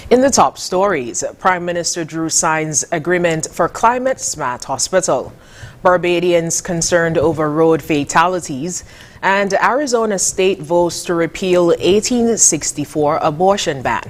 In the top stories, Prime Minister Drew signs agreement for climate-smart hospital. Barbadians concerned over road fatalities, and Arizona state votes to repeal 1864 abortion ban.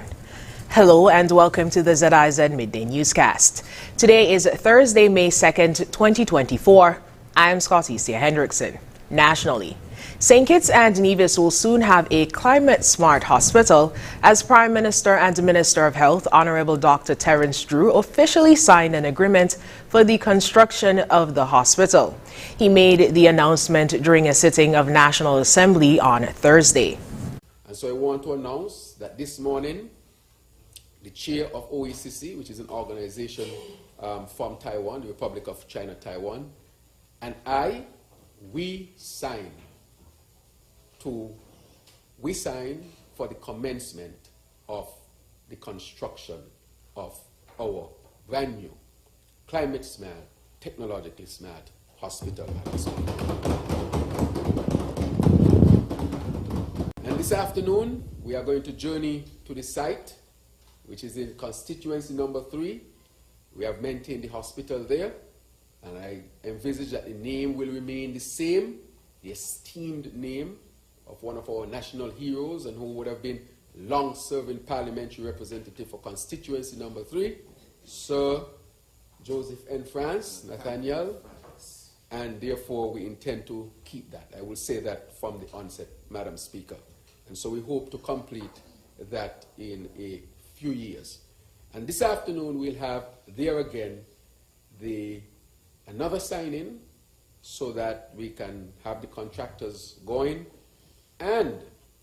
Hello and welcome to the ZIZ Midday newscast. Today is Thursday, May 2nd, 2024. I am Scotticia Hendrickson. Nationally, St. Kitts and Nevis will soon have a climate-smart hospital as Prime Minister and Minister of Health, Honorable Dr. Terence Drew, officially signed an agreement for the construction of the hospital. He made the announcement during a sitting of National Assembly on Thursday. And so I want to announce that this morning, the chair of OECC, which is an organization from Taiwan, the Republic of China, Taiwan, and we signed for the commencement of the construction of our brand new climate smart, technologically smart hospital. And this afternoon, we are going to journey to the site, which is in constituency number 3. We have maintained the hospital there, and I envisage that the name will remain the same, the esteemed name of one of our national heroes and who would have been long-serving parliamentary representative for constituency number 3, Sir Joseph N. France, Nathaniel, and therefore we intend to keep that. I will say that from the onset, Madam Speaker. And so we hope to complete that in a few years. And this afternoon we'll have there again another sign-in so that we can have the contractors going, and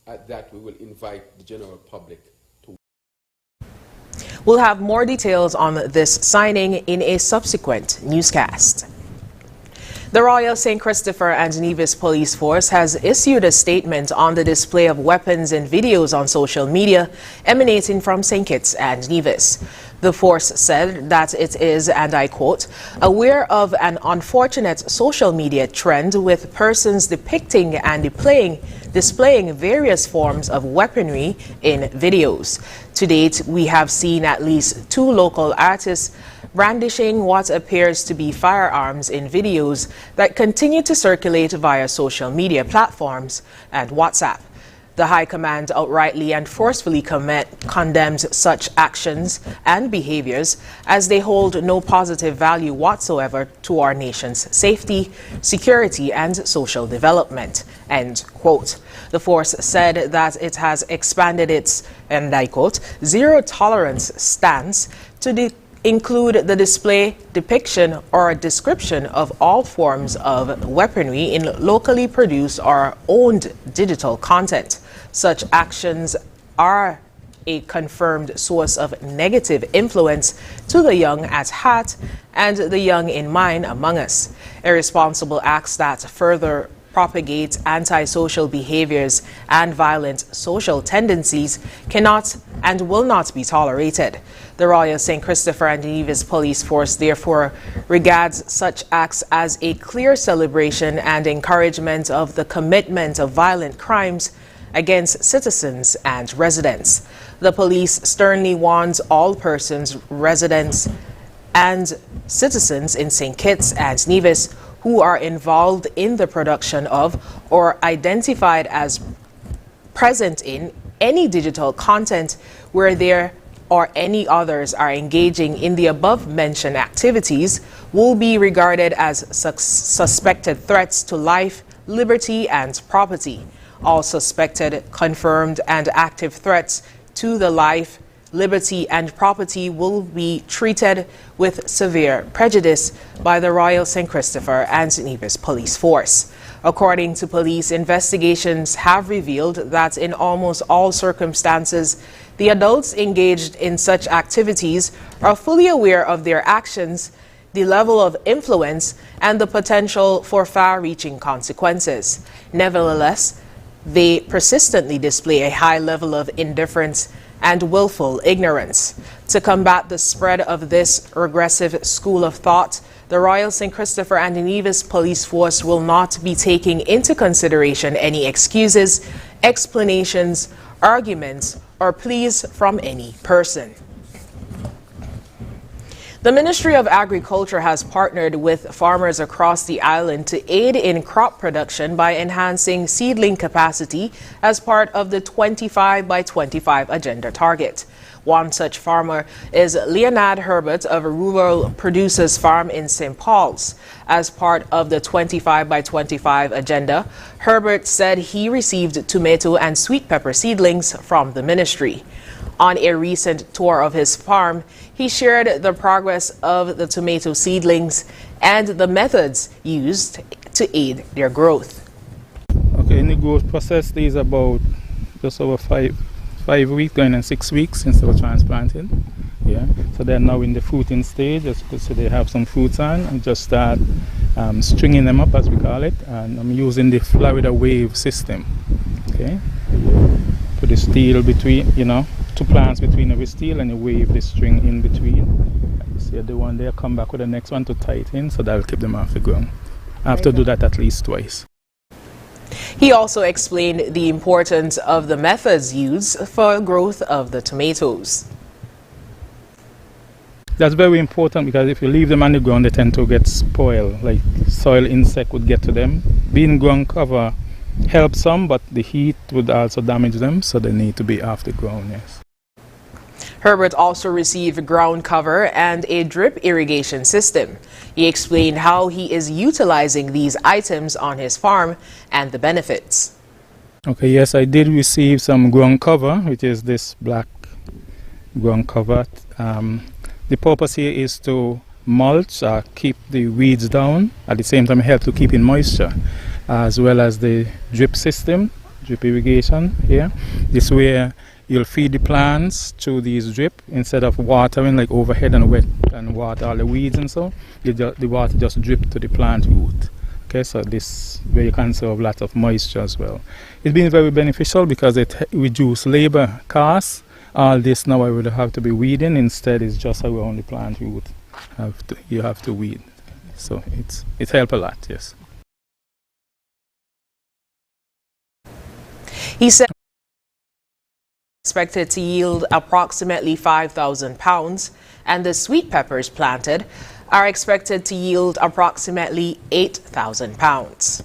at that we will invite the general public to. We'll have more details on this signing in a subsequent newscast. The Royal St. Christopher and Nevis Police Force has issued a statement on the display of weapons and videos on social media emanating from St. Kitts and Nevis. The force said that it is, and I quote, aware of an unfortunate social media trend with persons depicting and displaying various forms of weaponry in videos. To date, we have seen at least 2 local artists brandishing what appears to be firearms in videos that continue to circulate via social media platforms and WhatsApp. The High Command outrightly and forcefully condemns such actions and behaviors as they hold no positive value whatsoever to our nation's safety, security, and social development. End quote. The force said that it has expanded its, and I quote, zero tolerance stance to include the display, depiction, or description of all forms of weaponry in locally produced or owned digital content. Such actions are a confirmed source of negative influence to the young at heart and the young in mind among us. Irresponsible acts that further propagate antisocial behaviors and violent social tendencies cannot and will not be tolerated. The Royal St. Christopher and Nevis Police Force therefore regards such acts as a clear celebration and encouragement of the commitment of violent crimes against citizens and residents. The police sternly warns all persons, residents, and citizens in St. Kitts and Nevis who are involved in the production of or identified as present in any digital content where there or any others are engaging in the above-mentioned activities will be regarded as suspected threats to life, liberty, and property. All suspected, confirmed, and active threats to the life, liberty, and property will be treated with severe prejudice by the Royal St. Christopher and Nevis Police Force. According to police, investigations have revealed that in almost all circumstances, the adults engaged in such activities are fully aware of their actions, the level of influence, and the potential for far-reaching consequences. Nevertheless, they persistently display a high level of indifference and willful ignorance. To combat the spread of this regressive school of thought, the Royal St. Christopher and Nevis Police Force will not be taking into consideration any excuses, explanations, arguments, or pleas from any person. The Ministry of Agriculture has partnered with farmers across the island to aid in crop production by enhancing seedling capacity as part of the 25 by 25 agenda target. One such farmer is Leonard Herbert of a Rural Producers Farm in St. Paul's. As part of the 25 by 25 agenda, Herbert said he received tomato and sweet pepper seedlings from the ministry. On a recent tour of his farm, he shared the progress of the tomato seedlings and the methods used to aid their growth. Okay, in the growth process, there's about just over five weeks, going on 6 weeks since they were transplanted. Yeah, so they're now in the fruiting stage, so they have some fruits on, and just start stringing them up, as we call it. And I'm using the Florida wave system. Okay, put the steel between, two plants between every steel, and you wave the string in between. You see the one there, come back with the next one to tighten, so that'll keep them off the ground. I have to do that at least twice. He also explained the importance of the methods used for growth of the tomatoes. That's very important, because if you leave them on the ground, they tend to get spoiled, like soil insect would get to them. Being ground cover helps some, but the heat would also damage them, so they need to be off the ground, yes. Herbert also received ground cover and a drip irrigation system. He explained how he is utilizing these items on his farm and the benefits. Okay, yes, I did receive some ground cover, which is this black ground cover. The purpose here is to mulch, keep the weeds down, at the same time help to keep in moisture, as well as the drip system, drip irrigation here. This way you'll feed the plants through these drip instead of watering like overhead and wet and water all the weeds and so. The water just drip to the plant root. Okay, so this way you conserve lots of moisture as well. It's been very beneficial because it reduces labor costs. All this now I would have to be weeding, instead it's just around the plant root. You have to weed. So it's helped a lot, yes. He said expected to yield approximately 5,000 pounds, and the sweet peppers planted are expected to yield approximately 8,000 pounds.